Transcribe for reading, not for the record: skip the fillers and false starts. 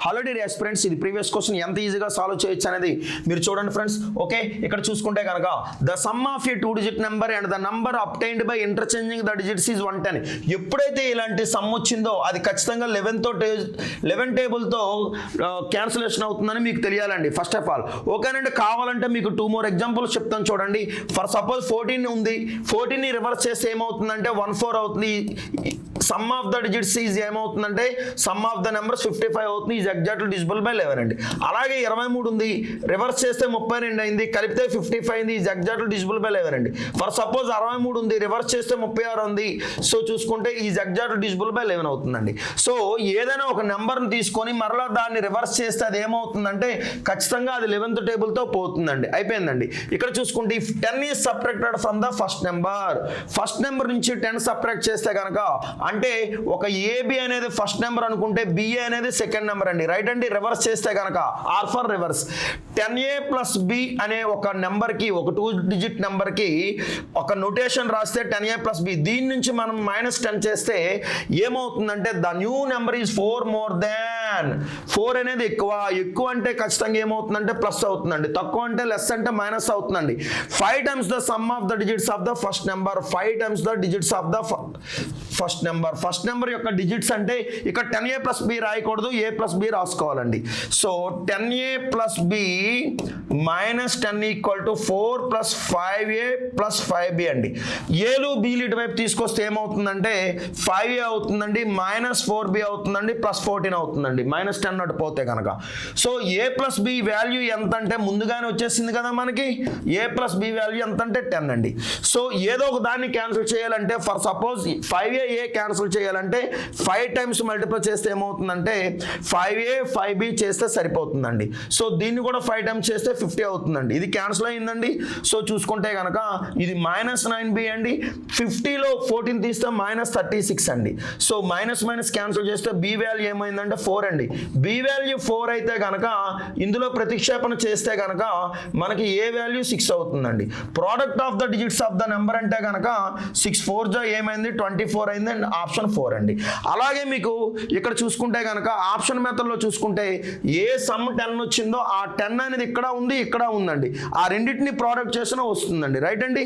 Hello dear aspirants, ఇది previous question ఎంత ఈజీగా సాల్వ్ చేయొచ్చు అనేది మీరు చూడండి ఫ్రెండ్స్. ఓకే, ఇక్కడ చూసుకుంటే కనుక the sum of A 2 digit number and the number obtained by interchanging the digits is 110. ఎప్పుడైతే ఇలాంటి సమ్ వచ్చిందో అది ఖచ్చితంగా 11 టేబుల్తో క్యాన్సిలేషన్ అవుతుందని మీకు తెలియాలండి. ఫస్ట్ ఆఫ్ ఆల్ ఓకేనండి. కావాలంటే మీకు 2 more ఎగ్జాంపుల్స్ చెప్తాను చూడండి. ఫర్ సపోజ్ 14 ఉంది, 14ని రివర్స్ చేస్తే ఏమవుతుందంటే 14 అవుతుంది. Some of the digits is ఏమవుతుందంటే సమ్ ఆఫ్ ద నెంబర్స్ 55 అవుతుంది. ఈజ్ ఎగ్జాక్ట్లీ డివిజిబుల్ బై 11 అండి. అలాగే 23 ఉంది, రివర్స్ చేస్తే 32 అయింది, కలిపితే 55 అయింది. ఈజ్ ఎగ్జాక్ట్లీ డివిజిబుల్ బై 11 అండి. ఫర్ సపోజ్ 63 ఉంది, రివర్స్ చేస్తే 36 ఉంది. సో చూసుకుంటే ఈజ్ ఎగ్జాక్ట్లీ డివిజిబుల్ బై 11 అవుతుందండి. సో ఏదైనా ఒక నెంబర్ని తీసుకొని మరలా దాన్ని రివర్స్ చేస్తే అది ఏమవుతుందంటే ఖచ్చితంగా అది 11th టేబుల్తో పోతుందండి. అయిపోయిందండి. ఇక్కడ చూసుకుంటే if 10 is subtracted from the first number నుంచి 10 సబ్ట్రాక్ట్ చేస్తే కనుక అంటే ఒక ఏబి అనేది ఫస్ట్ నెంబర్ అనుకుంటే బిఏ అనేది సెకండ్ నెంబర్ అండి. రైట్ అండి. రివర్స్ చేస్తే కనుక or for reverse 10a plus B అనే ఒక నెంబర్కి, ఒక 2 digit నెంబర్కి ఒక నోటేషన్ రాస్తే 10a ప్లస్ బి, దీని నుంచి మనం -10 చేస్తే ఏమవుతుందంటే the new number is 4 more than 4 అనేది ఎక్కువ అంటే ఖచ్చితంగా ఏమవుతుందంటే ప్లస్ అవుతుందండి, తక్కువ అంటే లెస్ అంటే మైనస్ అవుతుందండి. 5 times the sum of the digits of the first number, 5 times the digits of the first number యొక్క డిజిట్స్ అంటే ఇక్కడ 10a ప్లస్ బి రాయకూడదు, a ప్లస్ బి రాసుకోవాలండి. So 10a plus b -10 equal to 4 plus 5a ప్లస్ 5b అండి. ఏలు బీలు ఇటువైపు తీసుకొస్తే ఏమవుతుందంటే 5a అవుతుందండి, -4b అవుతుందండి, +14 అవుతుందండి. -10 అటు పోతే కనుక. So a plus B value ఎంత అంటే ముందుగానే వచ్చేసింది కదా మనకి. a ప్లస్ బి వాల్యూ ఎంత అంటే 10 అండి. సో ఏదో ఒక దాన్ని క్యాన్సిల్ చేయాలంటే ఫర్ సపోజ్ 5a క్యాన్సిల్ చేయాలంటే 5 times మల్టిప్లై చేస్తే ఏమవుతుందంటే 5a 5b చేస్తే సరిపోతుందండి. సో దీన్ని కూడా 5 times చేస్తే 50 అవుతుందండి. ఇది క్యాన్సిల్ అయిందండి. సో చూసుకుంటే కనుక ఇది -9b అండి. 50లో 14 తీస్తే -36 అండి. సో మైనస్ క్యాన్సిల్ చేస్తే బి వాల్యూ ఏమైందంటే 4 అండి. బి వాల్యూ 4 అయితే కనుక ఇందులో ప్రతిక్షేపణ చేస్తే కనుక మనకి ఏ వాల్యూ 6 అవుతుందండి. Product of the digits of the number అంటే కనుక 6 4 జా ఏమైంది 24 అయింది అండ్ ఆప్షన్ 4 అండి. అలాగే మీకు ఇక్కడ చూసుకుంటే కనుక ఆప్షన్ మెథడ్లో చూసుకుంటే ఏ సమ్ 10 వచ్చిందో ఆ 10 అనేది ఇక్కడ ఉంది, ఇక్కడ ఉందండి. ఆ రెండింటిని ప్రోడక్ట్ చేసినా వస్తుందండి. రైట్ అండి.